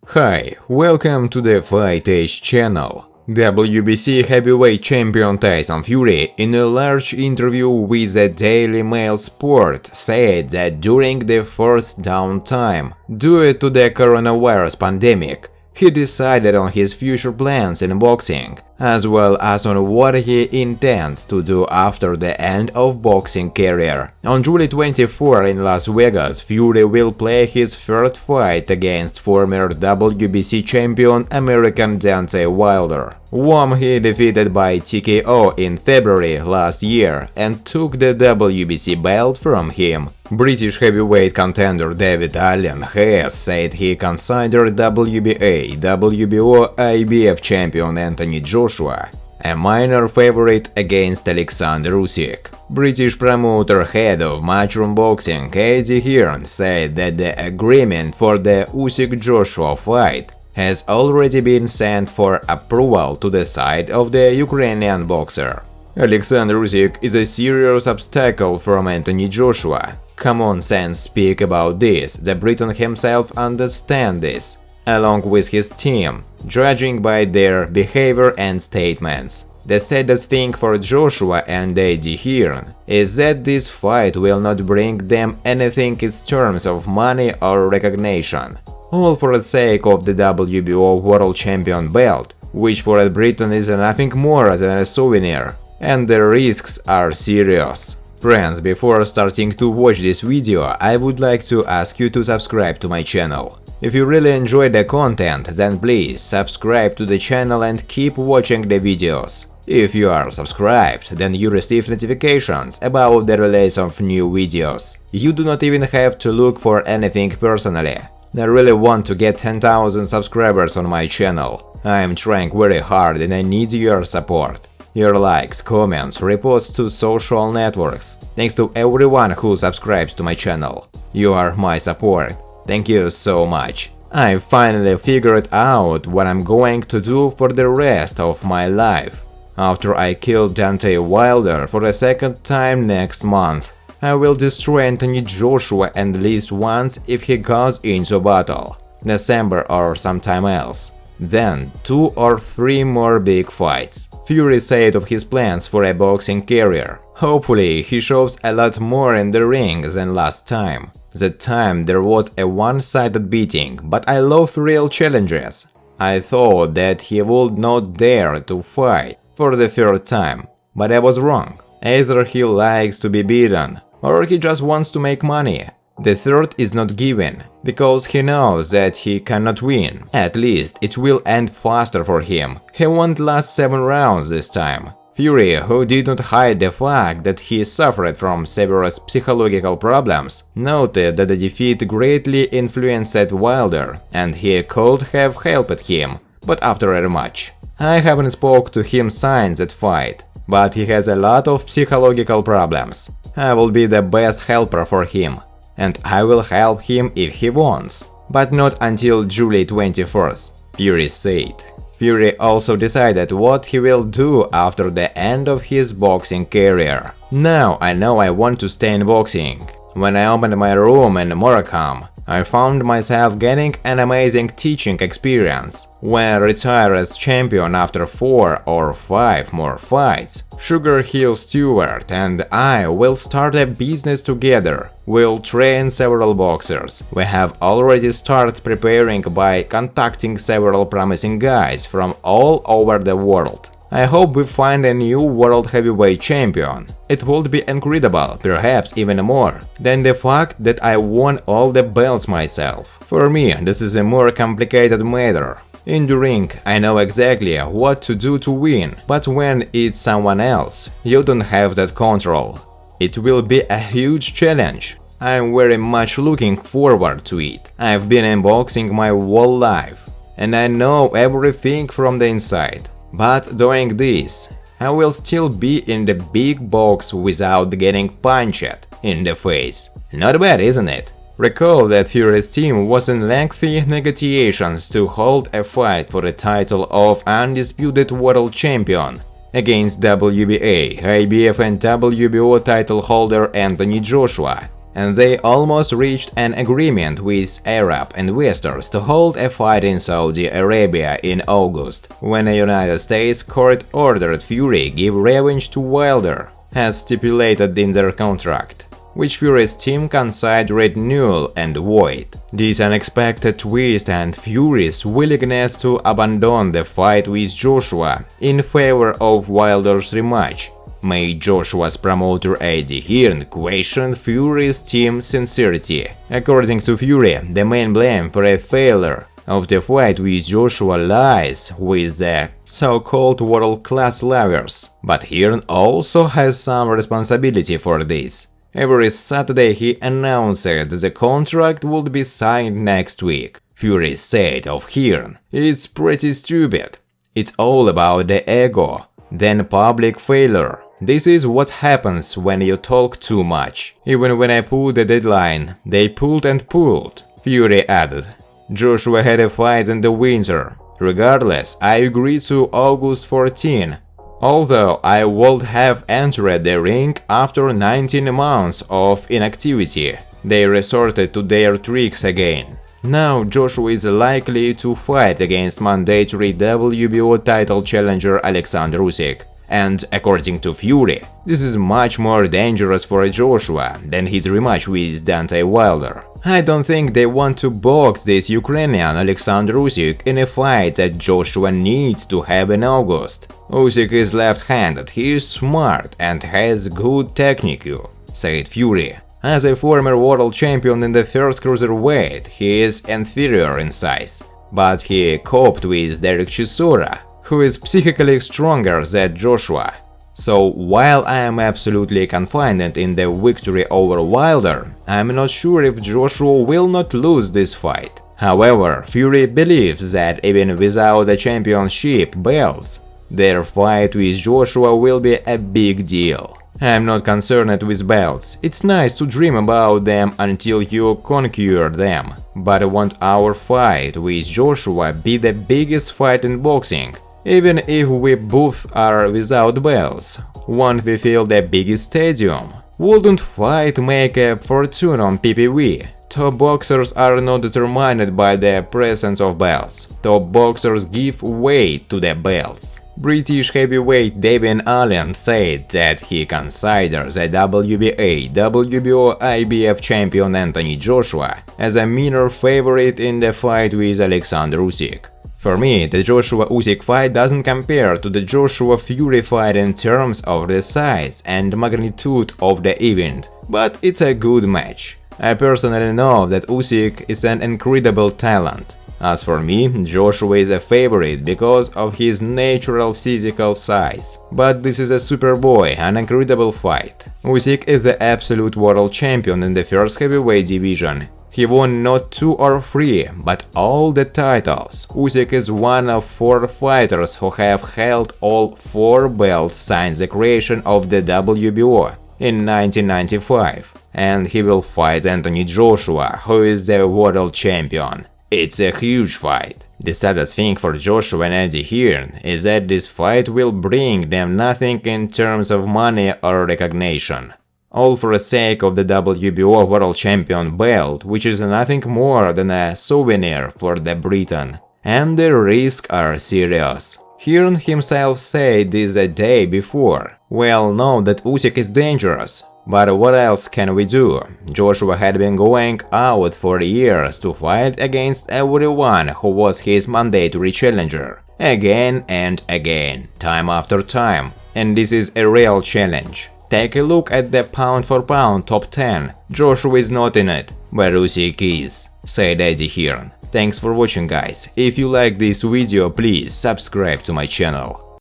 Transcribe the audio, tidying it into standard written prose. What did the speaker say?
Hi, welcome to the Fight Age channel. WBC heavyweight champion Tyson Fury, in a large interview with the Daily Mail Sport, said that during the first downtime, due to the coronavirus pandemic, he decided on his future plans in boxing, as well as on what he intends to do after the end of boxing career. On July 24 in Las Vegas, Fury will play his third fight against former WBC champion American Deontay Wilder, whom he defeated by TKO in February last year and took the WBC belt from him. British heavyweight contender David Allen has said he considered WBA, WBO, IBF champion Anthony Joshua a minor favorite against Alexander Usyk. British promoter head of Matchroom Boxing Eddie Hearn said that the agreement for the Usyk-Joshua fight has already been sent for approval to the side of the Ukrainian boxer. Alexander Usyk is a serious obstacle from Anthony Joshua. Common sense speak about this, the Briton himself understands this, along with his team, judging by their behavior and statements. The saddest thing for Joshua and Eddie Hearn is that this fight will not bring them anything in terms of money or recognition, all for the sake of the WBO World Champion belt, which for a Briton is nothing more than a souvenir, and the risks are serious. Friends, before starting to watch this video, I would like to ask you to subscribe to my channel. If you really enjoy the content, then please subscribe to the channel and keep watching the videos. If you are subscribed, then you receive notifications about the release of new videos. You do not even have to look for anything personally. I really want to get 10,000 subscribers on my channel. I am trying very hard and I need your support. Your likes, comments, reposts to social networks. Thanks to everyone who subscribes to my channel. You are my support. Thank you so much. I finally figured out what I'm going to do for the rest of my life. After I kill Deontay Wilder for the second time next month, I will destroy Anthony Joshua at least once if he goes into battle, December or sometime else. Then 2 or 3 more big fights. Fury said of his plans for a boxing career. Hopefully he shows a lot more in the ring than last time. That time there was a one-sided beating, but I love real challenges. I thought that he would not dare to fight for the third time, but I was wrong. Either he likes to be beaten, or he just wants to make money. The third is not given, because he knows that he cannot win. At least it will end faster for him. He won't last 7 rounds this time. Fury, who did not hide the fact that he suffered from severe psychological problems, noted that the defeat greatly influenced Wilder, and he could have helped him, but after a rematch. I haven't spoke to him since that fight, but he has a lot of psychological problems. I will be the best helper for him. And I will help him if he wants, but not until July 21st, Fury said. Fury also decided what he will do after the end of his boxing career. Now I know I want to stay in boxing. When I opened my room in Morocco, I found myself getting an amazing teaching experience. When I retire as champion after 4 or 5 more fights, Sugar Hill Stewart and I will start a business together. We'll train several boxers. We have already started preparing by contacting several promising guys from all over the world. I hope we find a new world heavyweight champion. It would be incredible, perhaps even more, than the fact that I won all the belts myself. For me, this is a more complicated matter. In the ring, I know exactly what to do to win, but when it's someone else, you don't have that control. It will be a huge challenge. I'm very much looking forward to it. I've been in boxing my whole life, and I know everything from the inside. But doing this, I will still be in the big box without getting punched in the face. Not bad, isn't it? Recall that Fury's team was in lengthy negotiations to hold a fight for the title of undisputed world champion against WBA, IBF and WBO title holder Anthony Joshua. and they almost reached an agreement with Arab investors to hold a fight in Saudi Arabia in August, when a United States court ordered Fury give revenge to Wilder, as stipulated in their contract, which Fury's team considered null and void. This unexpected twist and Fury's willingness to abandon the fight with Joshua in favor of Wilder's rematch made Joshua's promoter Eddie Hearn question Fury's team's sincerity. According to Fury, the main blame for a failure of the fight with Joshua lies with the so-called world-class lovers, but Hearn also has some responsibility for this. Every Saturday he announced that the contract would be signed next week. Fury said of Hearn, "It's pretty stupid. It's all about the ego, then public failure. This is what happens when you talk too much. Even when I put the deadline, they pulled and pulled." Fury added, "Joshua had a fight in the winter. Regardless, I agreed to August 14. Although I would have entered the ring after 19 months of inactivity, they resorted to their tricks again. Now Joshua is likely to fight against mandatory WBO title challenger Alexander Usyk. And according to Fury, this is much more dangerous for Joshua than his rematch with Deontay Wilder. I don't think they want to box this Ukrainian Alexander Usyk in a fight that Joshua needs to have in August. Usyk is left-handed, he is smart and has good technique," said Fury. As a former world champion in the first cruiserweight, he is inferior in size, but he coped with Derek Chisora, who is psychically stronger than Joshua. So while I am absolutely confident in the victory over Wilder, I'm not sure if Joshua will not lose this fight. However, Fury believes that even without the championship belts, their fight with Joshua will be a big deal. I'm not concerned with belts, it's nice to dream about them until you conquer them, but I want our fight with Joshua be the biggest fight in boxing. Even if we both are without belts, won't we fill the biggest stadium? Wouldn't fight make a fortune on PPV? Top boxers are not determined by the presence of belts. Top boxers give weight to the belts. British heavyweight Devin Allen said that he considers the WBA, WBO, IBF champion Anthony Joshua as a minor favorite in the fight with Alexander Usyk. For me, the Joshua-Usyk fight doesn't compare to the Joshua-Fury fight in terms of the size and magnitude of the event, but it's a good match. I personally know that Usyk is an incredible talent. As for me, Joshua is a favorite because of his natural physical size. But this is a Superboy, an incredible fight. Usyk is the absolute world champion in the first heavyweight division. He won not 2 or 3, but all the titles. Usyk is one of 4 fighters who have held all 4 belts since the creation of the WBO in 1995. And he will fight Anthony Joshua, who is the world champion. It's a huge fight. The saddest thing for Joshua and Eddie Hearn is that this fight will bring them nothing in terms of money or recognition. All for the sake of the WBO World Champion belt, which is nothing more than a souvenir for the Briton. And the risks are serious. Hearn himself said this a day before. We all know that Usyk is dangerous. But what else can we do? Joshua had been going out for years to fight against everyone who was his mandatory challenger. Again and again, time after time. And this is a real challenge. Take a look at the pound-for-pound top 10. Joshua is not in it, but Usyk is, said Eddie Hearn. Thanks for watching, guys. If you like this video, please subscribe to my channel.